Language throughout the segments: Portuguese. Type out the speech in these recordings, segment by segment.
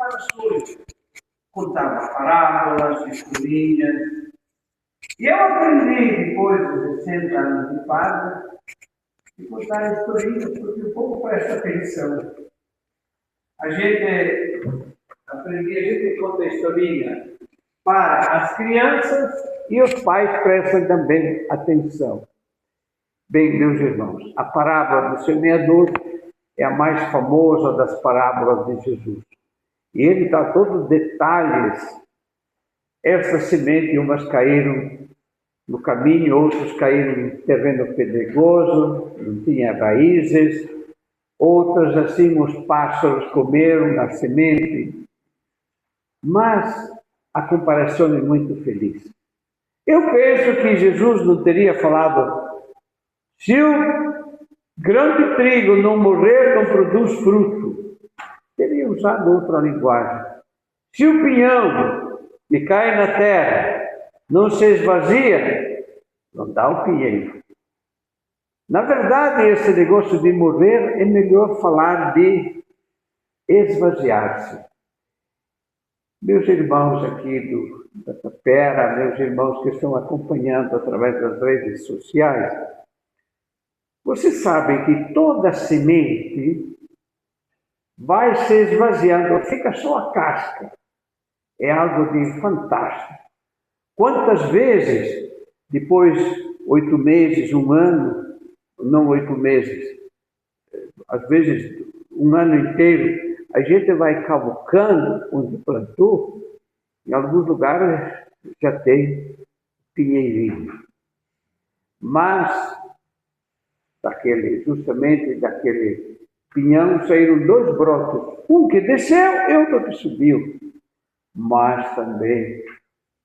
comparações. Contava parábolas, historinhas. E eu aprendi, depois de 60 anos de padre, de contar historinhas, porque o povo presta atenção. A gente conta historinha para as crianças e os pais prestam também atenção. Bem, meus irmãos, a parábola do semeador é a mais famosa das parábolas de Jesus. E ele dá todos os detalhes. Essa semente, umas caíram no caminho, outros caíram em terreno pedregoso, não tinha raízes. Outras, assim, os pássaros comeram a semente. Mas a comparação é muito feliz. Eu penso que Jesus não teria falado: se o grão de trigo não morrer, não produz fruto. Teria usado outra linguagem. Se o pinhão que cai na terra não se esvazia, não dá o pinheiro. Na verdade, esse negócio de morrer é melhor falar de esvaziar-se. Meus irmãos aqui da Tapera, meus irmãos que estão acompanhando através das redes sociais, vocês sabem que toda semente vai se esvaziando, fica só a casca. É algo de fantástico. Quantas vezes, depois 8 meses, 1 ano, não 8 meses, às vezes 1 ano inteiro, a gente vai cavucando onde plantou, em alguns lugares já tem pinheirinho. Mas, justamente daquele pinhão saíram 2 brotos, um que desceu e outro que subiu. Mas também,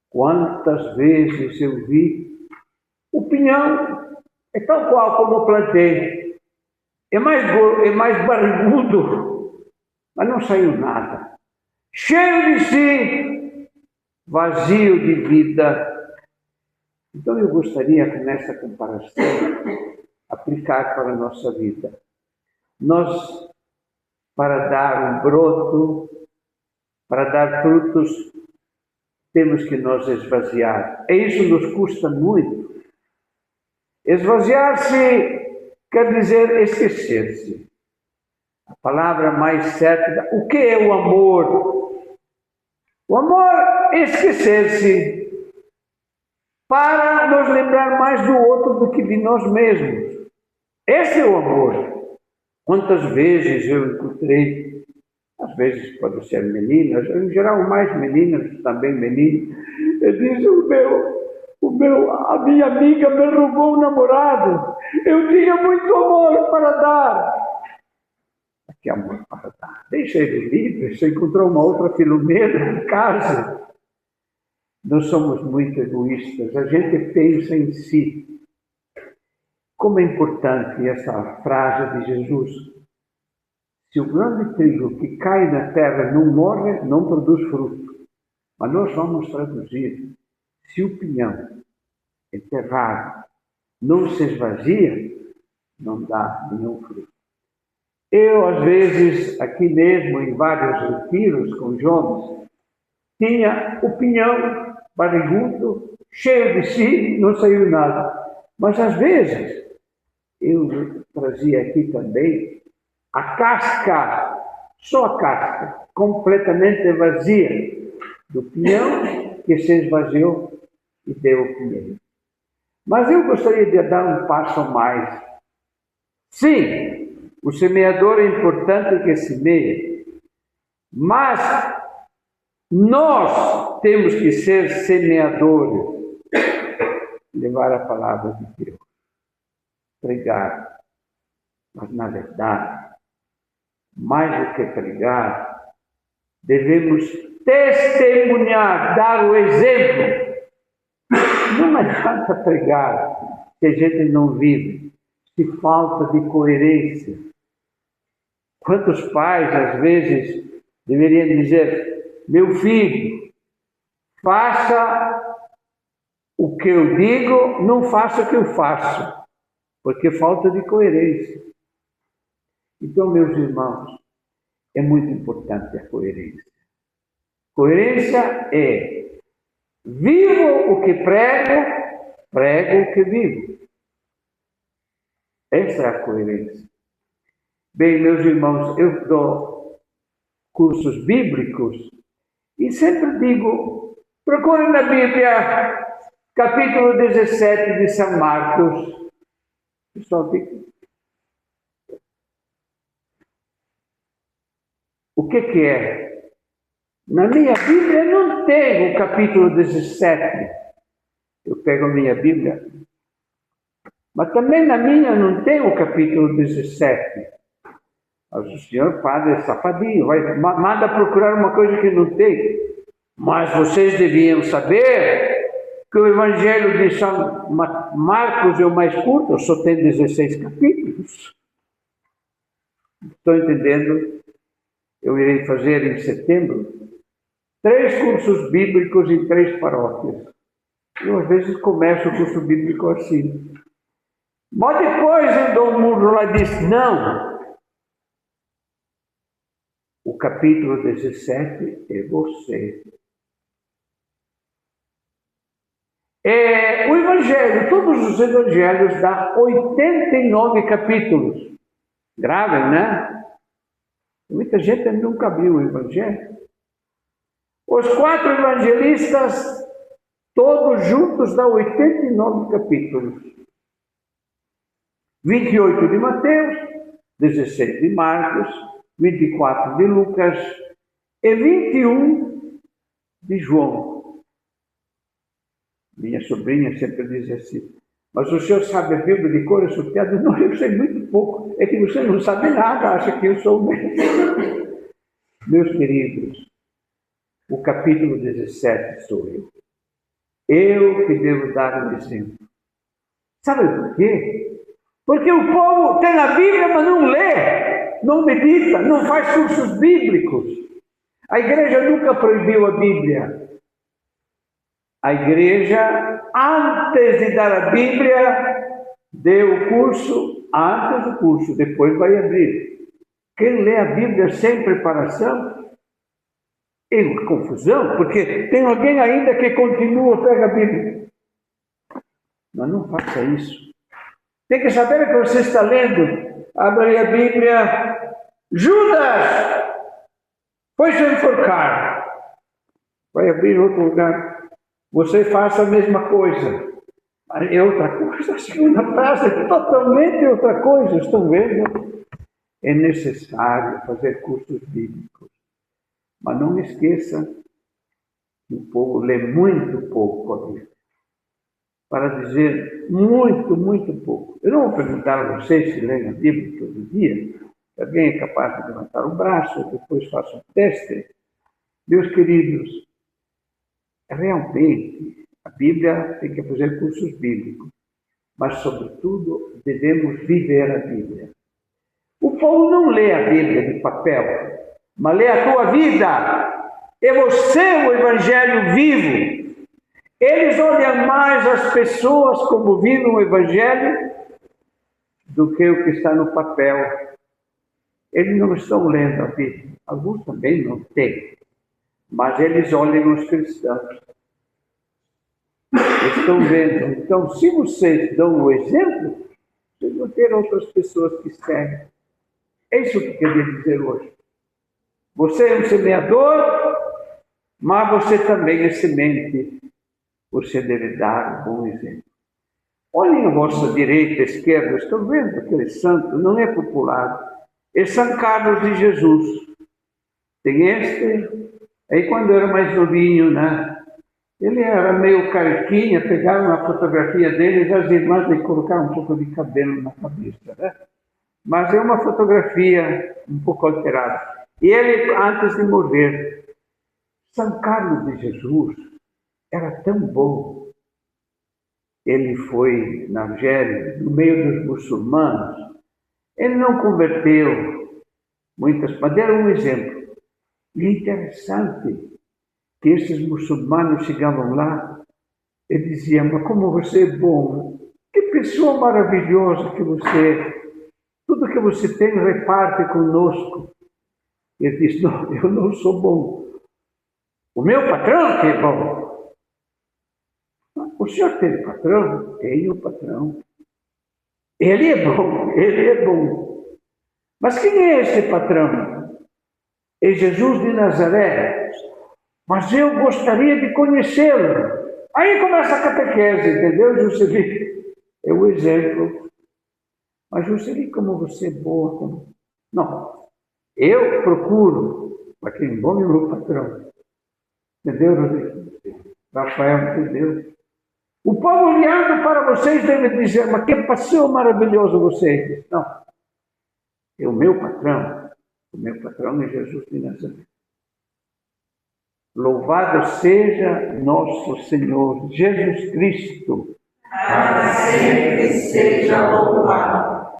quantas vezes eu vi o pinhão é tal qual como eu plantei, é mais barrigudo, mas não saiu nada, cheio de si, vazio de vida. Então eu gostaria que nessa comparação aplicar para a nossa vida. Nós, para dar um broto, para dar frutos, temos que nos esvaziar. E isso nos custa muito. Esvaziar-se quer dizer esquecer-se. A palavra mais certa, o que é o amor? O amor é esquecer-se para nos lembrar mais do outro do que de nós mesmos. Esse é o amor. Quantas vezes eu encontrei, às vezes pode ser meninas, em geral mais meninas, também meninos, eu disse, a minha amiga me roubou um namorado, eu tinha muito amor para dar. Que amor para dar? Deixa ele livre, se encontrou uma outra Filomena em casa. Nós somos muito egoístas, a gente pensa em si. Como é importante essa frase de Jesus: se o grão de trigo que cai na terra não morre, não produz fruto. Mas nós vamos traduzir: se o pinhão enterrado não se esvazia, não dá nenhum fruto. Eu, às vezes, aqui mesmo, em vários retiros com jovens, tinha o pinhão barrigudo, cheio de si, não saiu nada. Mas, às vezes, eu trazia aqui também a casca, só a casca, completamente vazia do pinhão que se esvaziou e deu o pinheiro. Mas eu gostaria de dar um passo a mais. Sim, o semeador é importante que semeie, mas nós temos que ser semeadores, levar a palavra de Deus, pregar. Mas, na verdade, mais do que pregar, devemos testemunhar, dar o exemplo. Não adianta pregar se a gente não vive, se falta de coerência. Quantos pais, às vezes, deveriam dizer: meu filho, faça o que eu digo, não faça o que eu faço, porque falta de coerência. Então, meus irmãos, é muito importante a coerência. Coerência é: vivo o que prego, prego o que vivo. Essa é a coerência. Bem, meus irmãos, eu dou cursos bíblicos e sempre digo: procure na Bíblia, capítulo 17 de São Marcos. Pessoal, o que é? Na minha Bíblia não tem o capítulo 17. Eu pego a minha Bíblia. Mas também na minha não tem o capítulo 17. Mas o senhor padre é safadinho, manda procurar uma coisa que não tem. Mas vocês deviam saber que o Evangelho de São Marcos é o mais curto, só tem 16 capítulos. Estou entendendo? Eu irei fazer em setembro 3 cursos bíblicos em 3 paróquias. Eu, às vezes, começo o curso bíblico assim. Mas depois o Dom Mundo lá disse: não. O capítulo 17 é você. O Evangelho, todos os Evangelhos dão 89 capítulos. Grave, né? Muita gente nunca abriu o Evangelho. Os 4 evangelistas, todos juntos, dão 89 capítulos. 28 de Mateus, 16 de Marcos, 24 de Lucas e 21 de João. Minha sobrinha sempre diz assim: mas o senhor sabe a Bíblia de cor e salteado? Não, eu sei muito pouco. É que você não sabe nada, acha que eu sou o mestre. Meus queridos, o capítulo 17 sou eu. Eu que devo dar um exemplo. Sabe por quê? Porque o povo tem a Bíblia, mas não lê, não medita, não faz cursos bíblicos. A igreja nunca proibiu a Bíblia. A igreja, antes de dar a Bíblia, deu o curso, antes do curso, depois vai abrir. Quem lê a Bíblia sem preparação, é uma confusão, porque tem alguém ainda que continua, pega a Bíblia. Mas não faça isso. Tem que saber o que você está lendo. Abre a Bíblia. Judas foi-se enforcar. Vai abrir outro lugar. Você faça a mesma coisa. Mas é outra coisa. A segunda frase é totalmente outra coisa. Estão vendo? É necessário fazer cursos bíblicos. Mas não esqueça que o povo lê muito pouco a Bíblia. Para dizer muito, muito pouco. Eu não vou perguntar a vocês se leem a Bíblia todo dia. Se alguém é capaz de levantar o braço, depois faça um teste. Meus queridos, realmente a Bíblia tem que fazer cursos bíblicos. Mas, sobretudo, devemos viver a Bíblia. O povo não lê a Bíblia de papel, mas lê a tua vida. É você o Evangelho vivo. Eles olham mais as pessoas como vivem o Evangelho do que o que está no papel. Eles não estão lendo a Bíblia. Alguns também não têm. Mas eles olham os cristãos. Estão vendo. Então, se vocês dão o exemplo, vocês vão ter outras pessoas que seguem. É isso que eu queria dizer hoje. Você é um semeador, mas você também é semente. Você deve dar um bom exemplo. Olhem à vossa direita e esquerda, estão vendo aquele santo? Não é popular. É São Carlos de Jesus. Tem este. Aí quando eu era mais novinho, né? Ele era meio carequinha, pegaram a fotografia dele e as irmãs lhe colocaram um pouco de cabelo na cabeça, né? Mas é uma fotografia um pouco alterada. E ele, antes de morrer, São Carlos de Jesus era tão bom. Ele foi na Argélia, no meio dos muçulmanos. Ele não converteu muitas, mas deram um exemplo. E é interessante que esses muçulmanos chegavam lá e diziam: mas como você é bom, que pessoa maravilhosa que você é. Tudo que você tem reparte conosco. Ele disse: não, eu não sou bom. O meu patrão que é bom. O senhor tem patrão? Tenho patrão. Ele é bom, ele é bom. Mas quem é esse patrão? É Jesus de Nazaré. Mas eu gostaria de conhecê-lo. Aí começa a catequese, entendeu, Juscelino? É o exemplo. Mas, Juscelino, como você é boa. Como... Não. Eu procuro, para quem é bom é o meu patrão. Entendeu, Rodrigo? Rafael, entendeu? O povo olhando para vocês deve dizer, mas que passeio maravilhoso vocês. Não. É o meu patrão. O meu patrão é Jesus de Nazaré. Louvado seja nosso Senhor Jesus Cristo. Para sempre seja louvado.